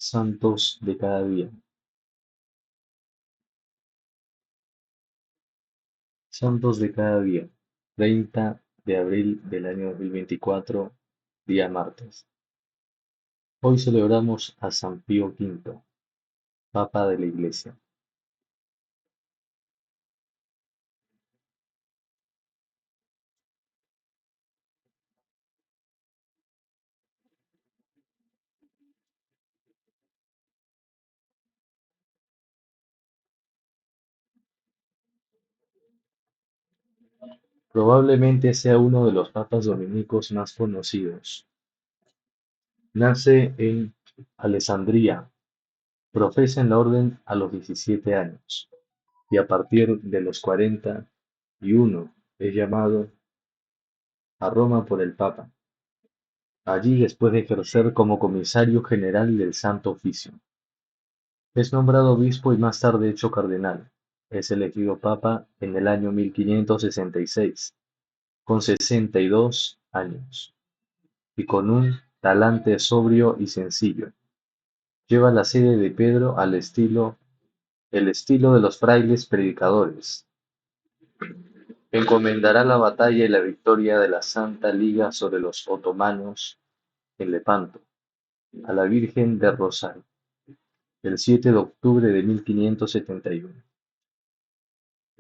Santos de cada día. Santos de cada día. 30 de abril del año 2024, día martes. Hoy celebramos a San Pío V, Papa de la Iglesia. Probablemente sea uno de los papas dominicos más conocidos. Nace en Alessandría, profesa en la orden a los 17 años y a partir de los 41 es llamado a Roma por el Papa. Allí, después de ejercer como comisario general del Santo Oficio, es nombrado obispo y más tarde hecho cardenal. Es elegido papa en el año 1566, con 62 años, y con un talante sobrio y sencillo. Lleva la sede de Pedro el estilo de los frailes predicadores. Encomendará la batalla y la victoria de la Santa Liga sobre los otomanos en Lepanto a la Virgen del Rosario, el 7 de octubre de 1571,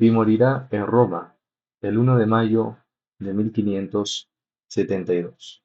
y morirá en Roma el 1 de mayo de 1572.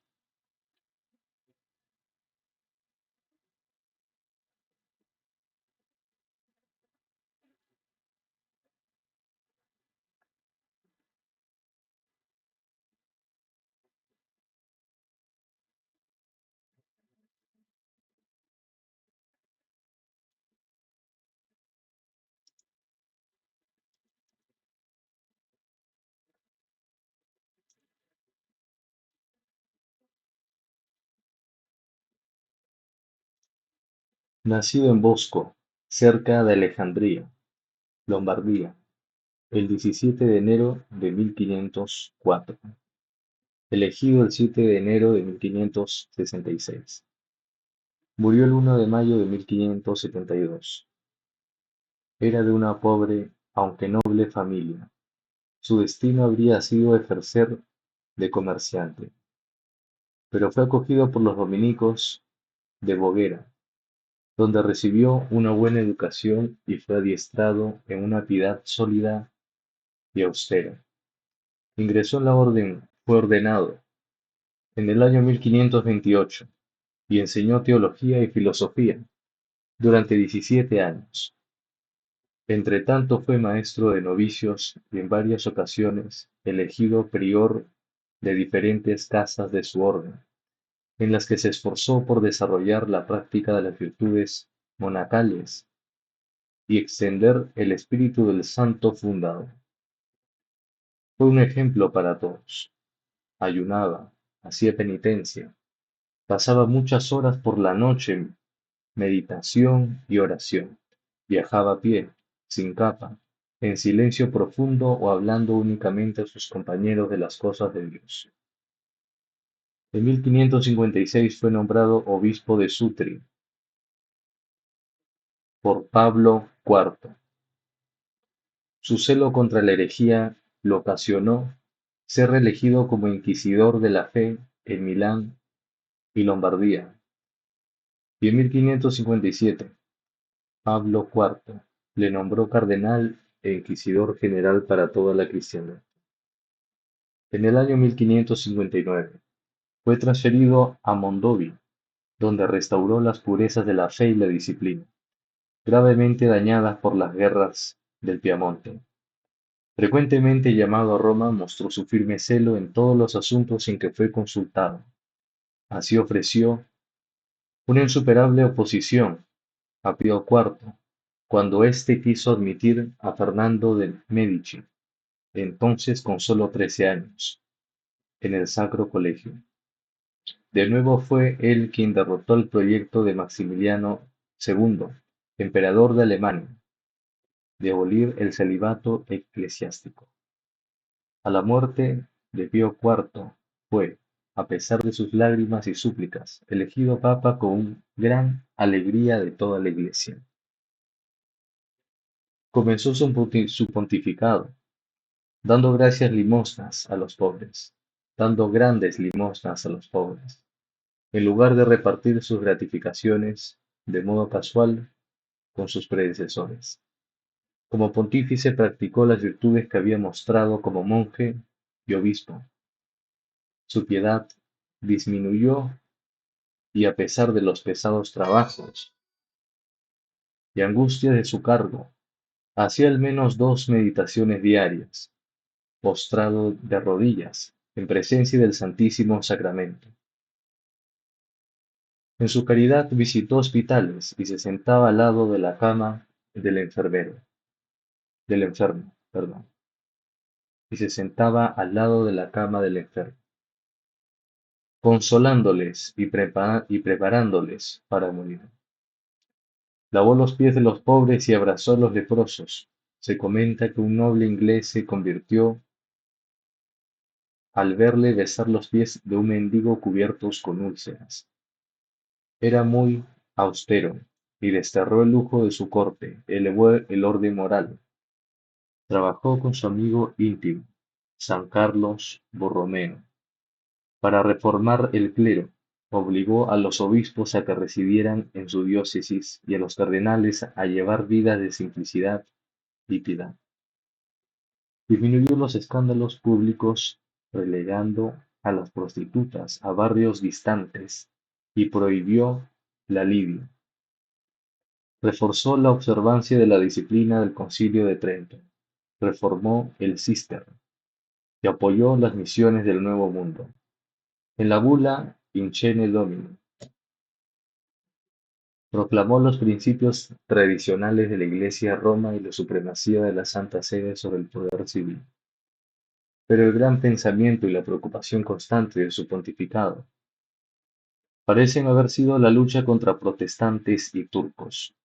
Nacido en Bosco, cerca de Alejandría, Lombardía, el 17 de enero de 1504, elegido el 7 de enero de 1566. Murió el 1 de mayo de 1572. Era de una pobre, aunque noble familia. Su destino habría sido ejercer de comerciante, pero fue acogido por los dominicos de Boguera, donde recibió una buena educación y fue adiestrado en una piedad sólida y austera. Ingresó en la orden, fue ordenado en el año 1528 y enseñó teología y filosofía durante 17 años. Entretanto fue maestro de novicios y en varias ocasiones elegido prior de diferentes casas de su orden, en las que se esforzó por desarrollar la práctica de las virtudes monacales y extender el espíritu del santo fundador. Fue un ejemplo para todos. Ayunaba, hacía penitencia, pasaba muchas horas por la noche en meditación y oración, viajaba a pie, sin capa, en silencio profundo o hablando únicamente a sus compañeros de las cosas de Dios. En 1556 fue nombrado obispo de Sutri por Pablo IV. Su celo contra la herejía lo ocasionó ser reelegido como inquisidor de la fe en Milán y Lombardía, y en 1557 Pablo IV le nombró cardenal e inquisidor general para toda la cristiandad. En el año 1559 fue transferido a Mondovì, donde restauró las purezas de la fe y la disciplina, gravemente dañadas por las guerras del Piamonte. Frecuentemente llamado a Roma, mostró su firme celo en todos los asuntos en que fue consultado. Así ofreció una insuperable oposición a Pío IV, cuando éste quiso admitir a Fernando de Medici, entonces con solo 13 años, en el Sacro Colegio. De nuevo fue él quien derrotó el proyecto de Maximiliano II, emperador de Alemania, de abolir el celibato eclesiástico. A la muerte de Pío IV fue, a pesar de sus lágrimas y súplicas, elegido papa con un gran alegría de toda la Iglesia. Comenzó su pontificado, dando gracias limosnas a los pobres, dando grandes limosnas a los pobres, en lugar de repartir sus gratificaciones de modo casual con sus predecesores. Como pontífice practicó las virtudes que había mostrado como monje y obispo. Su piedad disminuyó y a pesar de los pesados trabajos y angustias de su cargo, hacía al menos 2 meditaciones diarias, postrado de rodillas, en presencia del Santísimo Sacramento. En su caridad visitó hospitales y se sentaba al lado de la cama del enfermo, perdón, y se sentaba al lado de la cama del enfermo, consolándoles y preparándoles para morir. Lavó los pies de los pobres y abrazó a los leprosos. Se comenta que un noble inglés se convirtió al verle besar los pies de un mendigo cubiertos con úlceras. Era muy austero y desterró el lujo de su corte, elevó el orden moral. Trabajó con su amigo íntimo, San Carlos Borromeo, para reformar el clero. Obligó a los obispos a que residieran en su diócesis y a los cardenales a llevar vidas de simplicidad y piedad. Disminuyó los escándalos públicos relegando a las prostitutas a barrios distantes y prohibió la lidia. Reforzó la observancia de la disciplina del Concilio de Trento, reformó el Cister y apoyó las misiones del Nuevo Mundo. En la bula In Cene Domini proclamó los principios tradicionales de la Iglesia Roma y la supremacía de la Santa Sede sobre el poder civil. Pero el gran pensamiento y la preocupación constante de su pontificado parecen haber sido la lucha contra protestantes y turcos.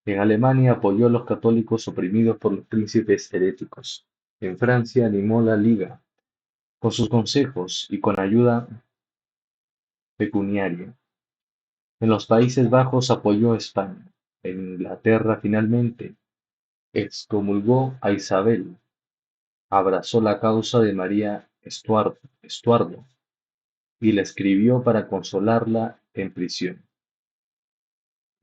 En Alemania apoyó a los católicos oprimidos por los príncipes heréticos. En Francia animó la Liga con sus consejos y con ayuda pecuniaria. En los Países Bajos apoyó a España. En Inglaterra finalmente excomulgó a Isabel, abrazó la causa de María Estuardo y la escribió para consolarla en prisión.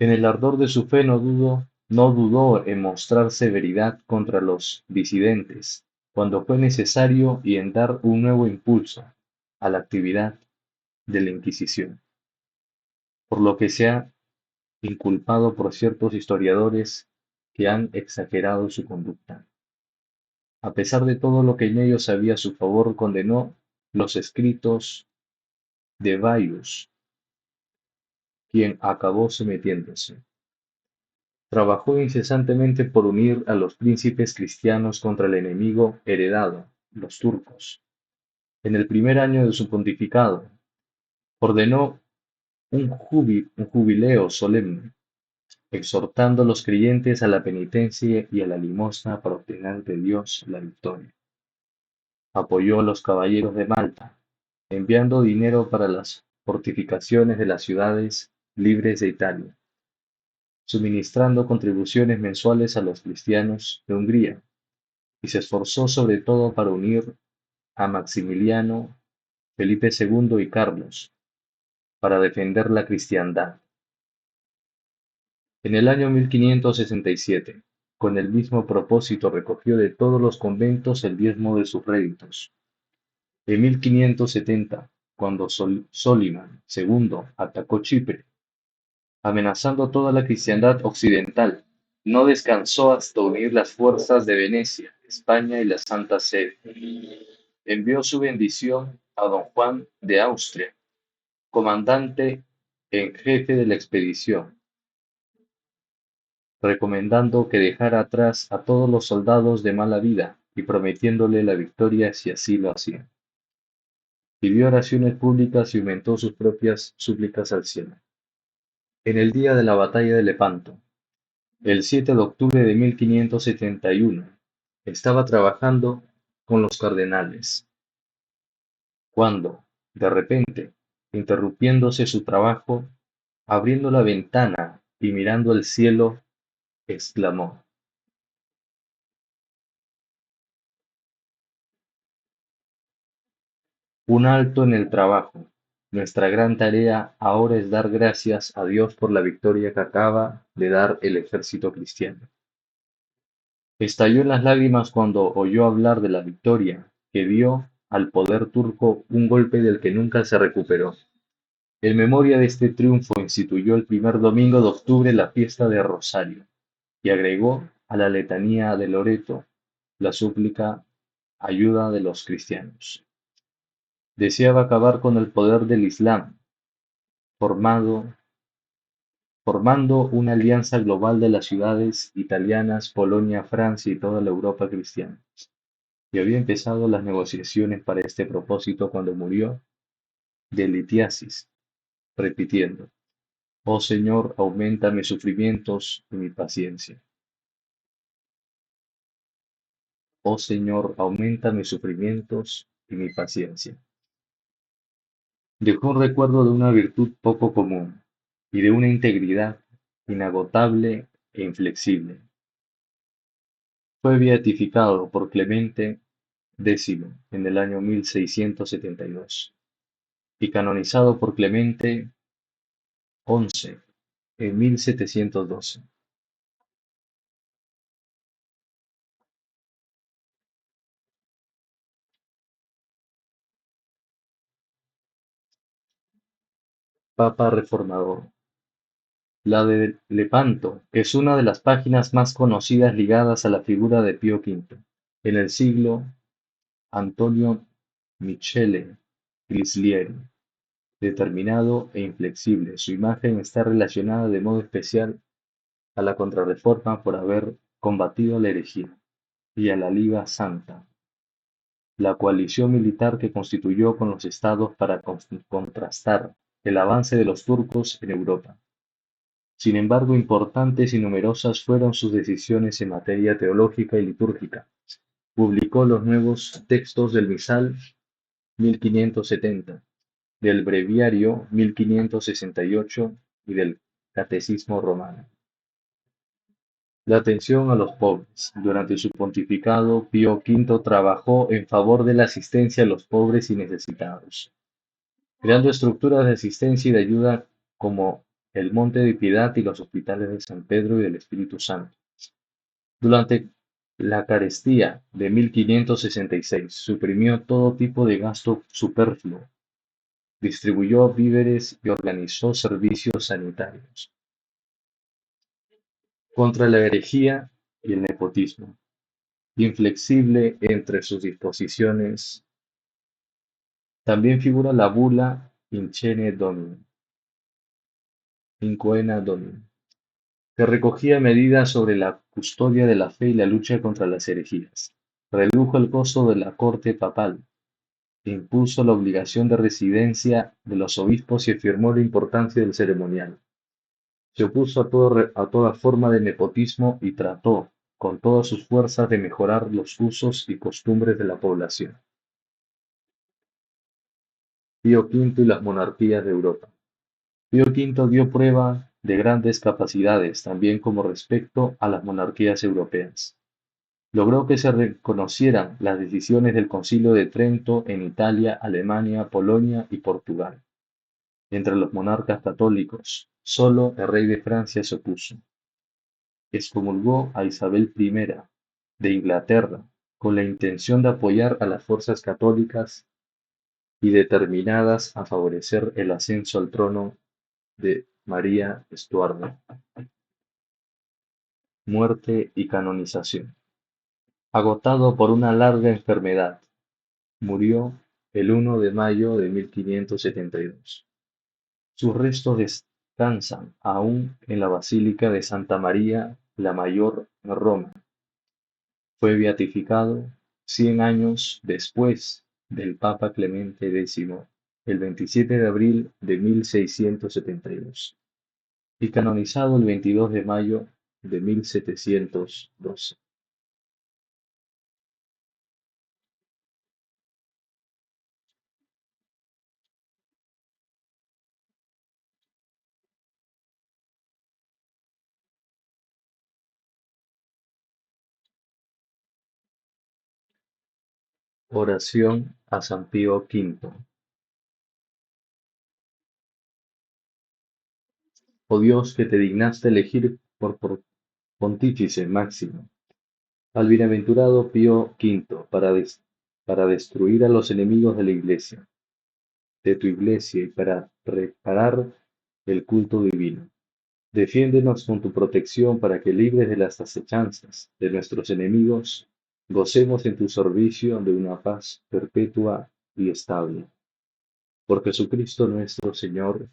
En el ardor de su fe no dudó en mostrar severidad contra los disidentes cuando fue necesario y en dar un nuevo impulso a la actividad de la Inquisición, por lo que se ha inculpado por ciertos historiadores que han exagerado su conducta. A pesar de todo lo que en ellos había a su favor, condenó los escritos de Baius, quien acabó sometiéndose. Trabajó incesantemente por unir a los príncipes cristianos contra el enemigo heredado, los turcos. En el primer año de su pontificado, ordenó un jubileo solemne, exhortando a los creyentes a la penitencia y a la limosna para obtener de Dios la victoria. Apoyó a los caballeros de Malta, enviando dinero para las fortificaciones de las ciudades libres de Italia, suministrando contribuciones mensuales a los cristianos de Hungría, y se esforzó sobre todo para unir a Maximiliano, Felipe II y Carlos, para defender la cristiandad. En el año 1567, con el mismo propósito, recogió de todos los conventos el diezmo de sus réditos. En 1570, cuando Solimán II atacó Chipre, amenazando toda la cristiandad occidental, no descansó hasta unir las fuerzas de Venecia, España y la Santa Sede. Envió su bendición a don Juan de Austria, comandante en jefe de la expedición, recomendando que dejara atrás a todos los soldados de mala vida y prometiéndole la victoria si así lo hacían. Pidió oraciones públicas y aumentó sus propias súplicas al cielo. En el día de la batalla de Lepanto, el 7 de octubre de 1571, estaba trabajando con los cardenales, cuando, de repente, interrumpiéndose su trabajo, Abriendo la ventana y mirando al cielo, exclamó: "Un alto en el trabajo. Nuestra gran tarea ahora es dar gracias a Dios por la victoria que acaba de dar el ejército cristiano". Estalló en las lágrimas cuando oyó hablar de la victoria, que dio al poder turco un golpe del que nunca se recuperó. En memoria de este triunfo instituyó el primer domingo de octubre la fiesta de Rosario, y agregó a la letanía de Loreto la súplica ayuda de los cristianos. Deseaba acabar con el poder del Islam, formado, formando una alianza global de las ciudades italianas, Polonia, Francia y toda la Europa cristiana. Y había empezado las negociaciones para este propósito cuando murió de litiasis, repitiendo: "Oh Señor, aumenta mis sufrimientos y mi paciencia. Oh Señor, aumenta mis sufrimientos y mi paciencia". Dejó un recuerdo de una virtud poco común y de una integridad inagotable e inflexible. Fue beatificado por Clemente X en el año 1672 y canonizado por Clemente XI en 1712. Papa reformador. La de Lepanto es una de las páginas más conocidas ligadas a la figura de Pío V. En el siglo, Antonio Michele Ghislieri, determinado e inflexible, su imagen está relacionada de modo especial a la Contrarreforma por haber combatido la herejía, y a la Liga Santa, la coalición militar que constituyó con los estados para contrastar el avance de los turcos en Europa. Sin embargo, importantes y numerosas fueron sus decisiones en materia teológica y litúrgica. Publicó los nuevos textos del Misal 1570, del Breviario 1568 y del Catecismo Romano. La atención a los pobres. Durante su pontificado, Pío V trabajó en favor de la asistencia a los pobres y necesitados, creando estructuras de asistencia y de ayuda como el Monte de Piedad y los hospitales de San Pedro y del Espíritu Santo. Durante la carestía de 1566, suprimió todo tipo de gasto superfluo, distribuyó víveres y organizó servicios sanitarios. Contra la herejía y el nepotismo. Inflexible entre sus disposiciones, también figura la bula Incoena Domini, que recogía medidas sobre la custodia de la fe y la lucha contra las herejías. Redujo el costo de la corte papal, impuso la obligación de residencia de los obispos y afirmó la importancia del ceremonial. Se opuso a toda forma de nepotismo y trató, con todas sus fuerzas, de mejorar los usos y costumbres de la población. Pío V y las monarquías de Europa. Pío V dio prueba de grandes capacidades también como respecto a las monarquías europeas. Logró que se reconocieran las decisiones del Concilio de Trento en Italia, Alemania, Polonia y Portugal. Entre los monarcas católicos, solo el rey de Francia se opuso. Excomulgó a Isabel I de Inglaterra con la intención de apoyar a las fuerzas católicas y determinadas a favorecer el ascenso al trono de María Estuardo. Muerte y canonización. Agotado por una larga enfermedad, murió el 1 de mayo de 1572. Sus restos descansan aún en la Basílica de Santa María la Mayor en Roma. Fue beatificado 100 años después del Papa Clemente X, el 27 de abril de 1672, y canonizado el 22 de mayo de 1712. Oración a San Pío V. Oh Dios, que te dignaste elegir por pontífice máximo al bienaventurado Pío V para destruir a los enemigos de la Iglesia, de tu Iglesia y para reparar el culto divino. Defiéndenos con tu protección para que, libres de las acechanzas de nuestros enemigos, gocemos en tu servicio de una paz perpetua y estable. Por Jesucristo nuestro Señor.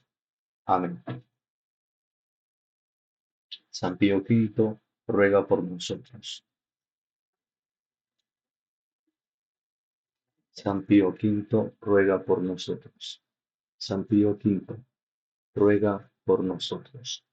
Amén. San Pío V, ruega por nosotros. San Pío V, ruega por nosotros. San Pío V, ruega por nosotros.